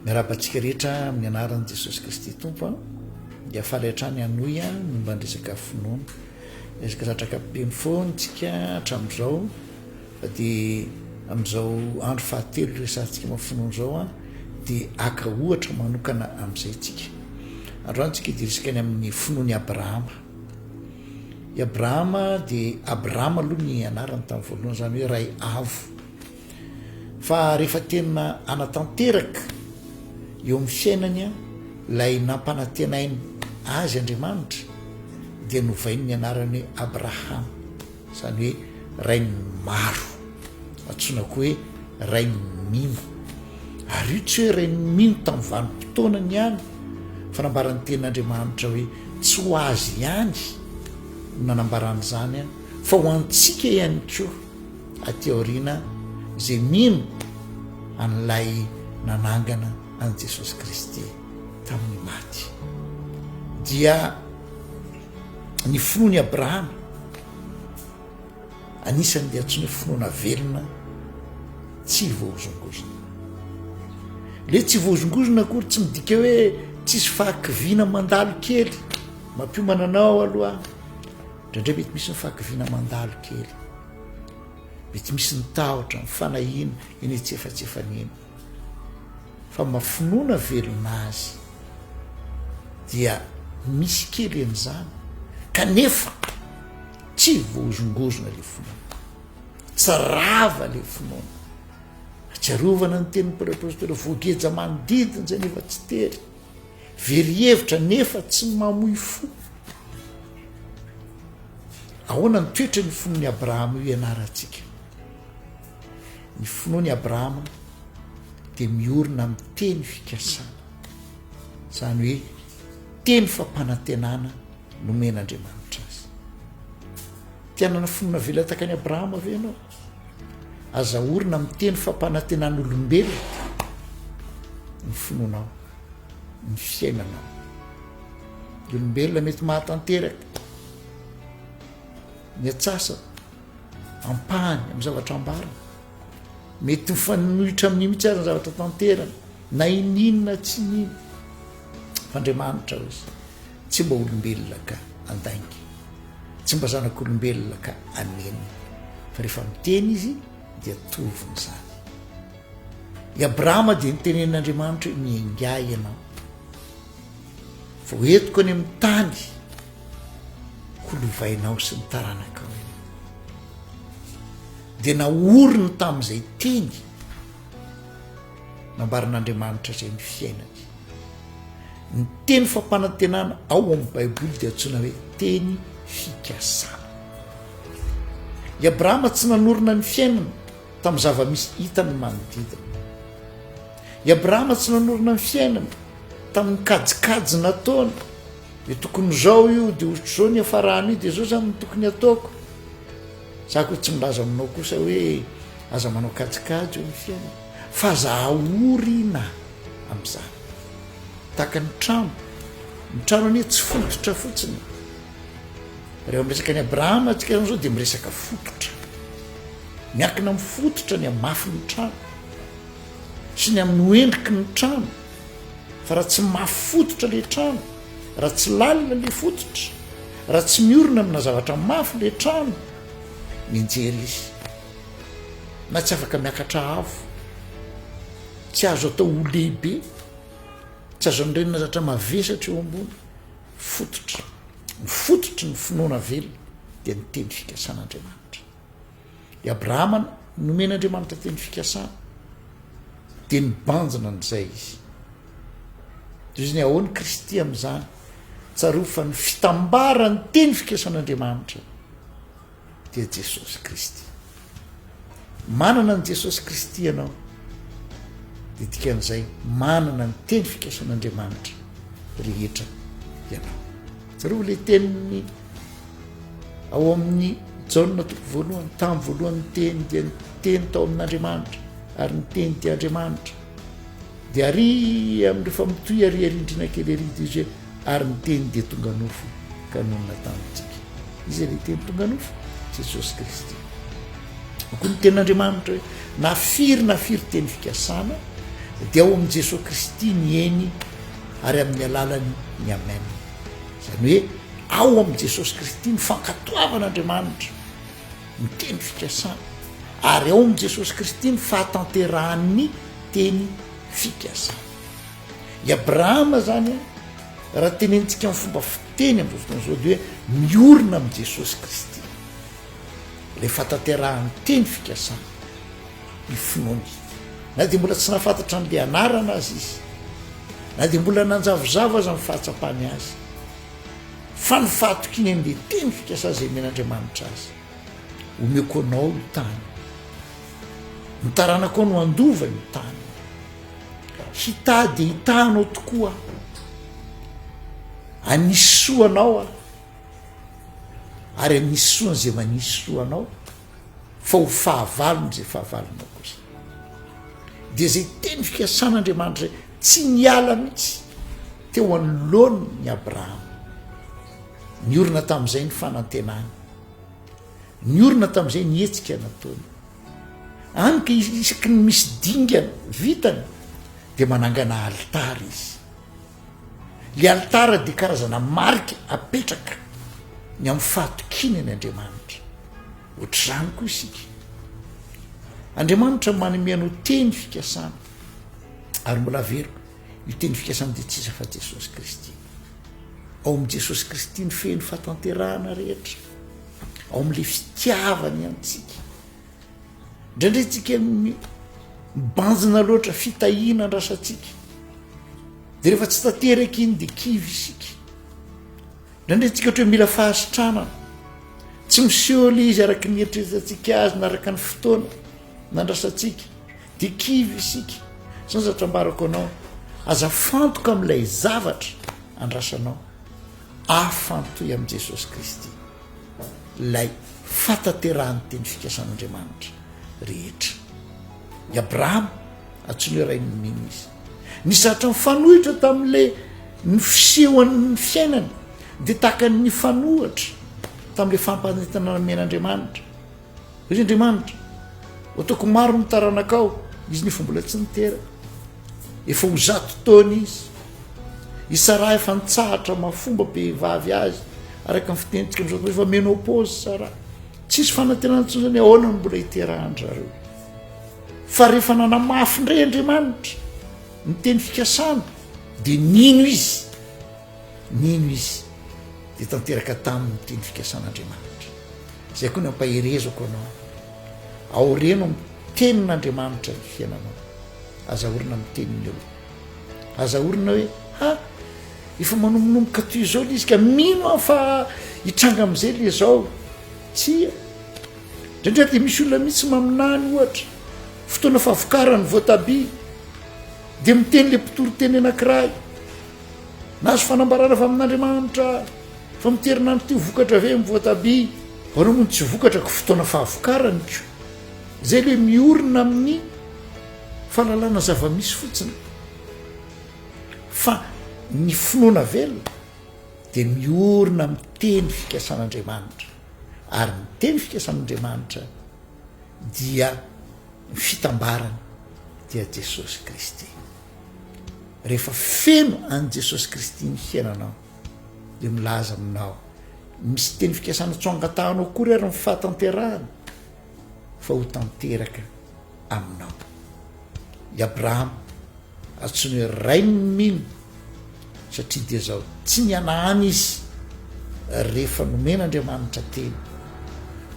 miarabantsika rehetra amin'ny anaran'i Jesosy Kristy tompo dia faly hatrany hanoy momba ny resaka finoana resaka ratrakapeny foantsika hatramin'izao fa dia amin'izao andro fahatelo resantsika mafinoana zao dia aka ohatra manokana amin'izay tsika androantsika dia resaka ny amin'ny finoany Abrahama. I Abrahama dia Abrahama aloha ny anarany tamin'ny voalohany zany hoe ray avo fa rehefa tena anatanteraka eo amin'ny fiainany lay nampanantenainy azy Andriamanitra dia novainy ny anarany hoe Abrahama zany hoe ray maro antsoina koa hoe ray mino ary io tsy hoe ray mino tamin'ny vanim-potoanany ihany fa nambarany tenin'Andriamanitra hoe tsy ho azy ihany nanambarany zany fa ho antsika ihany koa aty aoriana izay mino an'ilay nanangana an Jesosy Kristy tamin'ny maty. Dia ny finoany Abrahama anisany dia antsoina hoe finoana velona tsy voazongozona. Le tsy voazongozona akory tsy midika hoe tsisy fahakiviana mandalo kely mampiomana anao aloha ndraindray mety misy ny fahakiviana mandalo kely mety misy ny tahotra ny fanahina eny tsy efatsefanena fa mafinoana velona azy dia misy kely an'izany kanefa tsy voazongozona le finoana tsy rava le finoana atsiarovana ny tenin'ny Paoly voageja manodidina zay nefa tsy tery very hevitra nefa tsy mamoy fo. Ahoana ny toetra ny finoany Abrahama io ianarantsika. Ny finoany Abrahama dia miorina amin'ny teny fikasana zany hoe teny fampanantenana nomen'Andriamanitra azy. Tianana finoana velona takany Abrahama ve ianao? Aza orina amin'ny teny fampanantenan'olombelona ny finoanao ny fiainanao. Ny olombelona mety mahatanteraka ny atsasa ampahany amin'ny zavatra ambarana mety mifanohitra amin'ny mihitsy azy ny zavatra tanterana na ininona tsy nino fa Andriamanitra izy tsy mba olombelona ka andaingy tsy mba zanak'olombelona ka anenina fa rehefa miteny izy dia toviny zany. I Abrahama dia nitenenin'Andriamanitra hoe miainga ianao fa hoentiko any amin'ny tany holovainao sy ny taranakao dia naoriny tamin'izay teny nambaran'Andriamanitra zay ny fiainany. Ny teny fampanantenana ao amin'ny Baiboly dia antsoina hoe teny fikasana. I Abrahama tsy nanorina ny fiainana tamin'ny zava-misy hitany manodidina. I Abrahama tsy nanorina ny fiainana tamin'ny kajikajy nataony dia tokony zao io dia ohatr' zao ny afarahany io dia zao zany ny tokony ataoko. Zako hoe tsy milaza aminao kosa hoe aza manao kajikajy eo ny fiainana fa zahaorina amin'izany tahaka ny trano anie tsy fototra fotsiny. Rehefa miresaka ny Abrahama atsika zao dia miresaka fototra miankina amin'ny fototra ny amafy ny trano sy ny amin'ny endriky ny trano fa raha tsy mafy fototra le trano raha tsy lalina le fototra raha tsy miorina amina zavatra mafy le trano mianjely izy na tsy afaka miakatra avo tsy azo atao ho lehibe tsy azo an'irenina zavatra mavesatra eo ambony fototra ny fototry ny finoana velona dia ny teny fikasan'Andriamanitra. I Abrahama nomen'Andriamanitra teny fikasana dia nibanjina n'izay izy. Izy ny ahoany Kristy amin'izany tsaro fa ny fitambarany teny fikasan'Andriamanitra dia Jesosy Kristy. Manana ny Jesosy Kristy ianao dia dikan'izay manana ny teny fikasan'Andriamanitra rehetra ianao. Tsaro le teniny ao amin'ny Jaona toko voalohany tamin'ny voalohany teny dia ny teny tao amin'Andriamanitra ary ny teny ty Andriamanitra dia ary amin'ny rehefa mitoy ariarindrina kely ary izy hoe ary ny teny dia tonga nofo ka nonona tamintsika. Izy le teny tonga nofo Jesosy Kristy. Ako ny tenin'Andriamanitra hoe nafiry teny fikasana dia ao amin'i jesosy kristy ny eny ary amin'ny alalany ny amen. Zany hoe ao amin'i jesosy kristy ny fankatoavan'andriamanitra ny teny fikasana, ary ao amin'i jesosy kristy ny fahatanterahany teny fikasana. I Abrahama zany raha tenentsika amin'ny fomba fiteny amin'izao fotoana izao dia hoe miorina amin'i jesosy kristy le fahatanterahany teny fikasana ny finoany, na dia mbola tsy nafantatra n'le anarana azy izy, na dia mbola nanjavozavo azy amin'ny fahatsapany azy, fa ny fahatokiny an'le teny fikasana zay men'Andriamanitra azy omeko anao io tany, mitaranako no andova io tany, hitady hitanao tokoa, anisy soanao ary anisy soan'izay manisy soanao, fa ho fahavalony zay fahavalonao kosa. Dia zay teny fikasan'Andriamanitra tsy niala mihitsy teo anoloany ny Abrahama, niorina tamin'izay ny fanantenany, niorina tamin'izay ny hetsika nataony, anyka isaky ny misy dingana vitany dia manangana alitara izy. Le alitara dia karazana marika apetraka ny amin'ny fahatokiny ny Andriamanitra. Ohatr'izany koa isika, Andriamanitra manome anao teny fikasana, ary mbola avero io teny fikasana dia tsy iza fa Jesosy Kristy. Ao amin'i Jesosy Kristy ny feno fahatanterahana rehetra, ao amin'le fitiavany antsika. Indraindray tsika mibanjina loatra fitahiana andrasantsika, dia rehefa tsy tanteraka iny dia kivy isika. Indraindray tsika ohatra hoe mila fahasitranana, tsy miseho le izy araka ny eritreretantsika azy na araka ny fotoana nandrasantsika, dia kivy isika. Zany zatram-barako anao, aza fantoka amin'ilay zavatra andrasanao, afantoy amin'i Jesosy Kristy ilay fatanterahany teny fikasan'Andriamanitra rehetra. I Abrahama antsoiny hoe rain'ny mino izy, nisy hatra mifanohitra tamin'le ny fisehoan'ny fiainany, dia tahaka ny fanohatra tamin'le fampanentanana men'Andriamanitra. Ry Andriamanitra, ataoko maro ny taranakao, izy nefa mbola tsy nitera, efa ho 100 taona izy, isara efa nitsahatra mafomba be vavy azy araka ny fitenitsika amin'izao efa ménopause sara, tsisy fanantenana intsony zany ahoana no mbola hiterahan-drareo. Fa rehefa nanamafy indray Andriamanitra ny teny fikasana, dia nino izy dia tanteraka tamin'ny teny fikasan'Andriamanitra. Zay koa ny ampaherezako anao, aoreno amin'ny tenin'Andriamanitra ny fiainanao, azahorina amin'ny teniny eo, azahorina hoe efa manombonomboka toy izao le izy ka mino fa hitranga amin'izay le zao, tsia. Indraindray dia misy olona mihitsy maminany ohatra fotoana fahavokarany voatabia, dia miteny le mpitoro-teny anankiray, nazo fanambarana avy amin'Andriamanitra fa miterina ny tio vokatra ve mivoatabia, anao moa tsy vokatra ko fotoana fahavokarany ko. Zay le miorina amin'ny fahalalana zava-misy fotsiny, fa ny finoana velona dia miorina amin'ny teny fikasan'Andriamanitra, ary ny teny fikasan'Andriamanitra dia ny fitambarany dia Jesosy Kristy. Rehefa feno an' Jesosy Kristy ny fiainanao, dia milaza aminao misy teny fikasana tsy angatahanao kory ary ny fahatanterahana, fa ho tanteraka aminao. I Abrahama antsoiny hoe rain'ny mino, satria dia zao tsy nianahany izy rehefa nomen'Andriamanitra teny,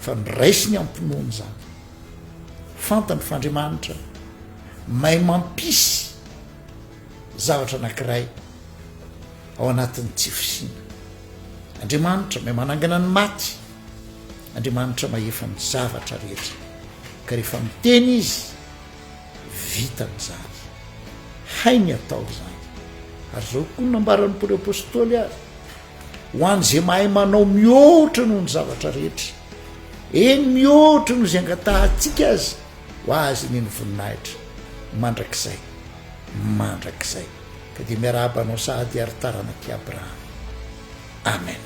fa niraisy ny ampinoany zany. Fantany fa Andriamanitra mahay mampisy zavatra anankiray ao anatin'ny tsy fisiana. Andriamanitra mahay manangana ny maty, Andriamanitra mahefa ny zavatra rehetra, ka rehefa miteny izy vitany zany, hainy atao zany. Ary zao koa nambaran'ny Paoly apôstôly azy, ho an'izay mahay manao mihoatra noho ny zavatra rehetra, eny mihoatra noho izay angatahantsika azy, ho azy ny voninahitra mandrakizay, ka dia miarabanao sahady ary taranaky Abrahama. Amen.